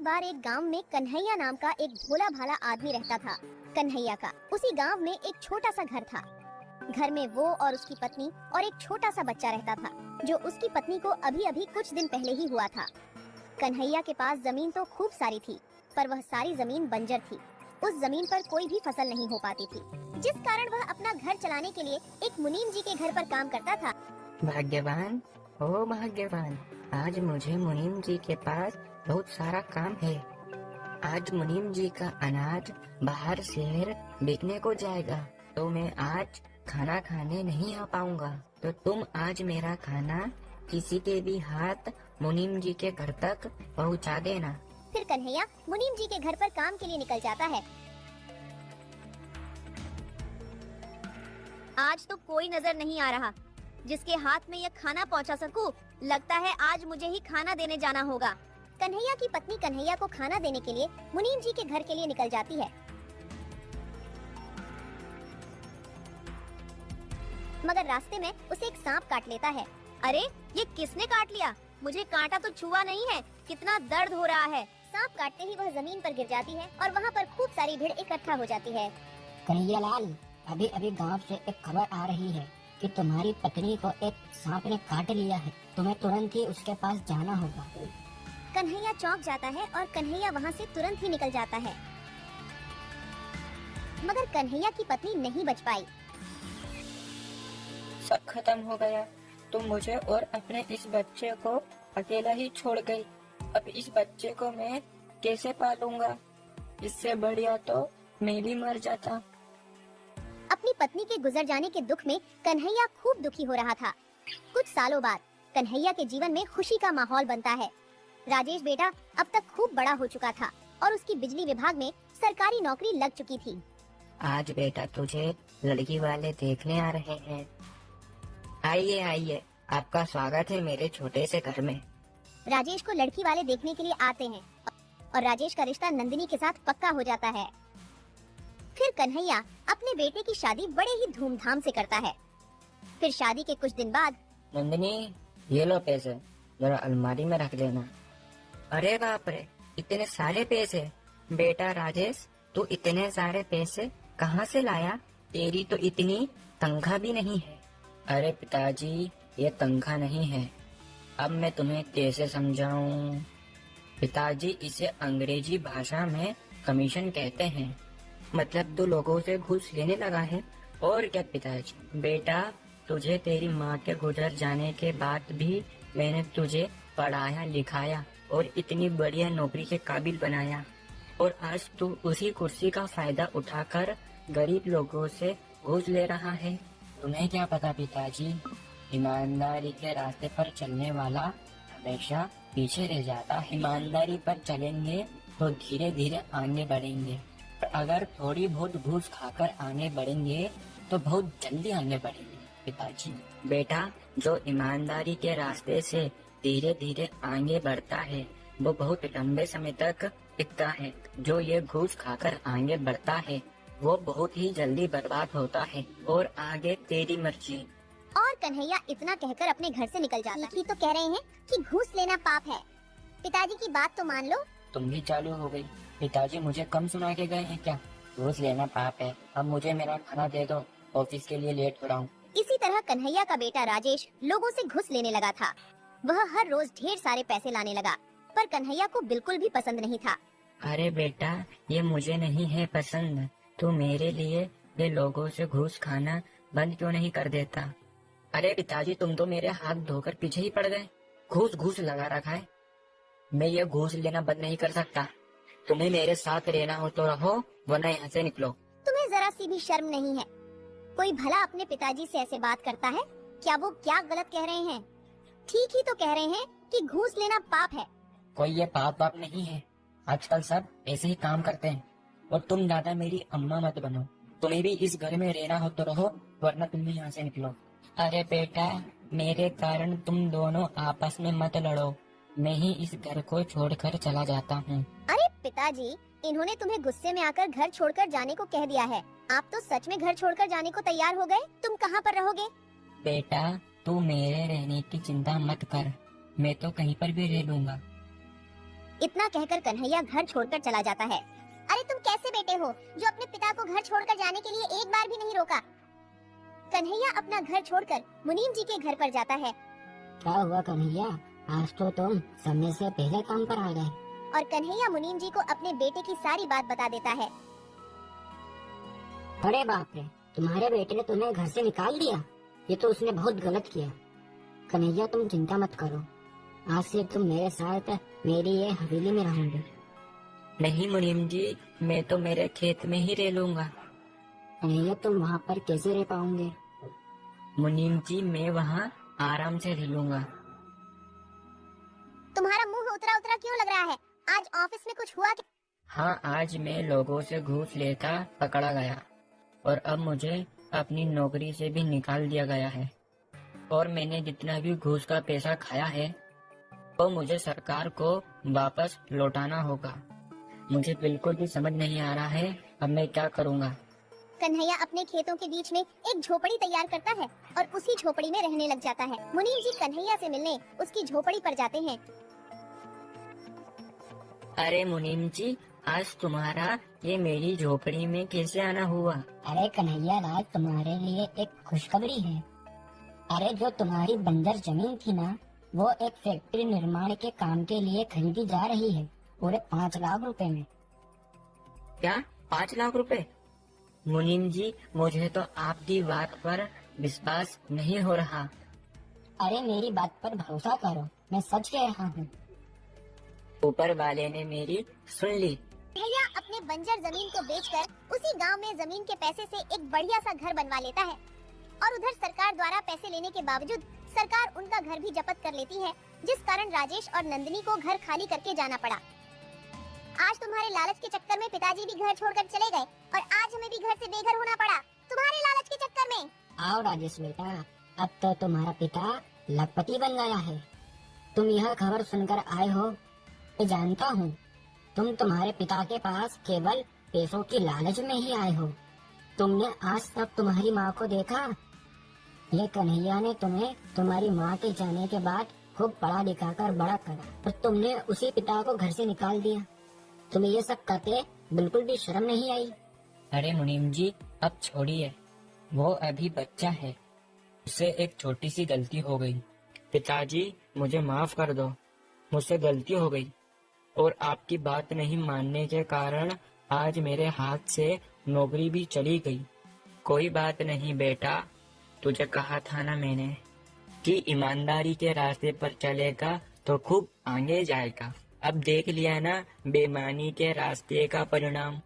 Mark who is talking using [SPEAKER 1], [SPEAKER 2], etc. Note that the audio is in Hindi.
[SPEAKER 1] बार एक गांव में कन्हैया नाम का एक भोला भाला आदमी रहता था। कन्हैया का उसी गांव में एक छोटा सा घर था। घर में वो और उसकी पत्नी और एक छोटा सा बच्चा रहता था, जो उसकी पत्नी को अभी अभी कुछ दिन पहले ही हुआ था। कन्हैया के पास जमीन तो खूब सारी थी, पर वह सारी जमीन बंजर थी। उस जमीन पर कोई भी फसल नहीं हो पाती थी, जिस कारण वह अपना घर चलाने के लिए एक मुनीम जी के घर पर काम करता था।
[SPEAKER 2] भाग्यवान, ओ भाग्यवान, आज मुझे मुनीम जी के पास बहुत सारा काम है। आज मुनीम जी का अनाज बाहर शहर बेचने को जाएगा, तो मैं आज खाना खाने नहीं आ पाऊंगा। तो तुम आज मेरा खाना किसी के भी हाथ मुनीम जी के घर तक पहुंचा देना।
[SPEAKER 1] फिर कन्हैया मुनीम जी के घर पर काम के लिए निकल जाता है। आज तो कोई नजर नहीं आ रहा जिसके हाथ में यह खाना पहुंचा सकूं। लगता है आज मुझे ही खाना देने जाना होगा। कन्हैया की पत्नी कन्हैया को खाना देने के लिए मुनीम जी के घर के लिए निकल जाती है, मगर रास्ते में उसे एक सांप काट लेता है। अरे ये किसने काट लिया? मुझे कांटा तो छुआ नहीं है, कितना दर्द हो रहा है। सांप काटते ही वह जमीन पर गिर जाती है और वहाँ पर खूब सारी भीड़ इकट्ठा हो जाती है।
[SPEAKER 3] कन्हैया लाल, अभी अभी गांव से एक खबर आ रही है कि तुम्हारी पत्नी को एक सांप ने काट लिया है। तुम्हें तुरंत ही उसके पास जाना होगा।
[SPEAKER 1] कन्हैया चौंक जाता है और कन्हैया वहाँ से तुरंत ही निकल जाता है, मगर कन्हैया की पत्नी नहीं बच पाई।
[SPEAKER 2] सब खत्म हो गया। तुम मुझे और अपने इस बच्चे को अकेला ही छोड़ गई। अब इस बच्चे को मैं कैसे पालूंगा? इससे बढ़िया तो मैं भी मर जाता।
[SPEAKER 1] अपनी पत्नी के गुजर जाने के दुख में कन्हैया खूब दुखी हो रहा था। कुछ सालों बाद कन्हैया के जीवन में खुशी का माहौल बनता है। राजेश बेटा अब तक खूब बड़ा हो चुका था और उसकी बिजली विभाग में सरकारी नौकरी लग चुकी थी।
[SPEAKER 2] आज बेटा तुझे लड़की वाले देखने आ रहे हैं। आइए आइए, आपका स्वागत है मेरे छोटे से घर में।
[SPEAKER 1] राजेश को लड़की वाले देखने के लिए आते हैं और राजेश का रिश्ता नंदिनी के साथ पक्का हो जाता है। फिर कन्हैया अपने बेटे की शादी बड़े ही धूमधाम से करता है। फिर शादी के कुछ दिन बाद
[SPEAKER 2] नंदिनी, ये लो पैसे, जरा अलमारी में रख देना। अरे बाप रे, इतने सारे पैसे! बेटा राजेश, तू इतने सारे पैसे कहाँ से लाया? तेरी तो इतनी तनख्वाह भी नहीं है। अरे पिताजी, ये तनख्वाह नहीं है। अब मैं तुम्हें कैसे समझाऊं? पिताजी, इसे अंग्रेजी भाषा में कमीशन कहते हैं। मतलब तू लोगों से घूस लेने लगा है। और क्या पिताजी? बेटा, तुझे तेरी माँ के गुजर जाने के बाद भी मैंने तुझे पढ़ाया लिखाया और इतनी बढ़िया नौकरी के काबिल बनाया, और आज तू उसी कुर्सी का फायदा उठाकर गरीब लोगों से घूस ले रहा है। तुम्हें क्या पता पिताजी, ईमानदारी के रास्ते पर चलने वाला हमेशा पीछे रह जाता है। ईमानदारी पर चलेंगे तो धीरे धीरे आगे बढ़ेंगे, और अगर थोड़ी बहुत घूस खाकर आगे बढ़ेंगे तो बहुत जल्दी आगे बढ़ेंगे। पिताजी, बेटा, जो ईमानदारी के रास्ते से धीरे धीरे आगे बढ़ता है वो बहुत लंबे समय तक टिकता है। जो ये घूस खाकर आगे बढ़ता है वो बहुत ही जल्दी बर्बाद होता है। और आगे तेरी मर्जी।
[SPEAKER 1] और कन्हैया इतना कहकर अपने घर से निकल जाता है। तो कह रहे हैं कि घूस लेना पाप है। पिताजी की बात तो मान लो।
[SPEAKER 2] तुम भी चालू हो गई। पिताजी मुझे कम सुना के गए हैं क्या? घूस लेना पाप है। अब मुझे मेरा खाना दे दो, ऑफिस के लिए लेट हो रहा हूँ।
[SPEAKER 1] इसी तरह कन्हैया का बेटा राजेश लोगों से घूस लेने लगा था। वह हर रोज ढेर सारे पैसे लाने लगा, पर कन्हैया को बिल्कुल भी पसंद नहीं था।
[SPEAKER 2] अरे बेटा, ये मुझे नहीं है पसंद। तू मेरे लिए ये लोगों से घूस खाना बंद क्यों नहीं कर देता? अरे पिताजी, तुम तो मेरे हाथ धोकर पीछे ही पड़ गए। घूस घूस लगा रखा है। मैं ये घूस लेना बंद नहीं कर सकता। तुम्हें मेरे साथ रहना हो तो रहो, वरना यहाँ से निकलो।
[SPEAKER 1] तुम्हें जरा सी भी शर्म नहीं है? कोई भला अपने पिताजी से ऐसे बात करता है क्या? वो क्या गलत कह रहे हैं? ठीक ही तो कह रहे हैं कि घूस लेना पाप है।
[SPEAKER 2] कोई ये पाप वाप नहीं है। आजकल सब ऐसे ही काम करते हैं। और तुम ज्यादा मेरी अम्मा मत बनो। तुम्हें भी इस घर में रहना हो तो रहो, वरना तुम भी यहाँ से निकलो। अरे बेटा, मेरे कारण तुम दोनों आपस में मत लड़ो। मैं ही इस घर को छोड़कर चला जाता हूँ।
[SPEAKER 1] अरे पिताजी, इन्होंने तुम्हें गुस्से में आकर घर छोड़कर जाने को कह दिया है। आप तो सच में घर छोड़कर जाने को तैयार हो गए। तुम कहाँ पर रहोगे?
[SPEAKER 2] बेटा, तू मेरे रहने की चिंता मत कर, मैं तो कहीं पर भी रह लूंगा।
[SPEAKER 1] इतना कहकर कन्हैया घर छोड़कर चला जाता है। अरे तुम कैसे बेटे हो जो अपने पिता को घर छोड़कर जाने के लिए एक बार भी नहीं रोका। कन्हैया अपना घर छोड़कर मुनीम जी के घर पर जाता है
[SPEAKER 3] क्या हुआ कन्हैया, आज तो तुम समय से पहले काम पर आ गए।
[SPEAKER 1] और कन्हैया मुनीम जी को अपने बेटे की सारी बात बता देता है।
[SPEAKER 3] अरे बाप रे, तुम्हारे बेटे ने तुम्हें घर से निकाल दिया, ये तो उसने बहुत गलत किया। कन्हैया तुम चिंता मत करो, आज से तुम मेरे साथ मेरी ये हवेली में रहोगे।
[SPEAKER 2] नहीं मुनीम जी, मैं तो मेरे खेत में ही रह लूंगा।
[SPEAKER 3] कन्हैया तुम वहाँ पर कैसे रह पाओगे?
[SPEAKER 2] मुनीम जी मैं वहाँ आराम से रह लूंगा।
[SPEAKER 1] तुम्हारा मुंह उतरा उतरा क्यों लग रहा है? आज ऑफिस में कुछ हुआ क्या?
[SPEAKER 2] हाँ, आज मैं लोगों से घूस लेता पकड़ा गया और अब मुझे अपनी नौकरी से भी निकाल दिया गया है। और मैंने जितना भी घूस का पैसा खाया है वो मुझे सरकार को वापस लौटाना होगा। मुझे बिल्कुल भी समझ नहीं आ रहा है अब मैं क्या करूँगा।
[SPEAKER 1] कन्हैया अपने खेतों के बीच में एक झोपड़ी तैयार करता है और उसी झोपड़ी में रहने लग जाता है। मुनीम जी कन्हैया से मिलने उसकी झोपड़ी पर जाते हैं।
[SPEAKER 2] अरे मुनीम जी, आज तुम्हारा ये मेरी झोपड़ी में कैसे आना हुआ?
[SPEAKER 3] अरे कन्हैया, आज तुम्हारे लिए एक खुशखबरी है। अरे जो तुम्हारी बंजर जमीन थी ना, वो एक फैक्ट्री निर्माण के काम के लिए खरीदी जा रही है, पूरे 5 लाख रुपए में।
[SPEAKER 2] क्या 5 लाख रुपए? मुनीम जी मुझे तो आपकी बात पर विश्वास नहीं हो रहा।
[SPEAKER 3] अरे मेरी बात पर भरोसा करो, मैं सच कह रहा हूँ।
[SPEAKER 2] ऊपर वाले ने मेरी सुन ली।
[SPEAKER 1] कन्हैया अपने बंजर जमीन को बेचकर उसी गांव में जमीन के पैसे से एक बढ़िया सा घर बनवा लेता है और उधर सरकार द्वारा पैसे लेने के बावजूद सरकार उनका घर भी जब्त कर लेती है, जिस कारण राजेश और नंदिनी को घर खाली करके जाना पड़ा। आज तुम्हारे लालच के चक्कर में पिताजी भी घर छोड़कर चले गए और आज हमें भी घर से बेघर होना पड़ा तुम्हारे लालच के चक्कर में।
[SPEAKER 3] आओ राजेश बेटा, अब तो तुम्हारा पिता लखपति बन गया है। तुम यह खबर सुनकर आए हो, मैं जानता हूँ। तुम तुम्हारे पिता के पास केवल पैसों की लालच में ही आए हो। तुमने आज तक तुम्हारी माँ को देखा? ये कन्हैया ने तुम्हें तुम्हारी माँ के जाने के बाद खूब पढ़ा लिखा कर बड़ा करा और तुमने उसी पिता को घर से निकाल दिया। तुम्हें ये सब करते बिल्कुल भी शर्म नहीं आई?
[SPEAKER 2] अरे मुनीम जी अब छोड़िए, वो अभी बच्चा है, उससे एक छोटी सी गलती हो गई। पिताजी मुझे माफ कर दो, मुझसे गलती हो गई और आपकी बात नहीं मानने के कारण आज मेरे हाथ से नौकरी भी चली गई। कोई बात नहीं बेटा, तुझे कहा था ना मैंने कि ईमानदारी के रास्ते पर चलेगा तो खूब आगे जाएगा। अब देख लिया ना बेईमानी के रास्ते का परिणाम।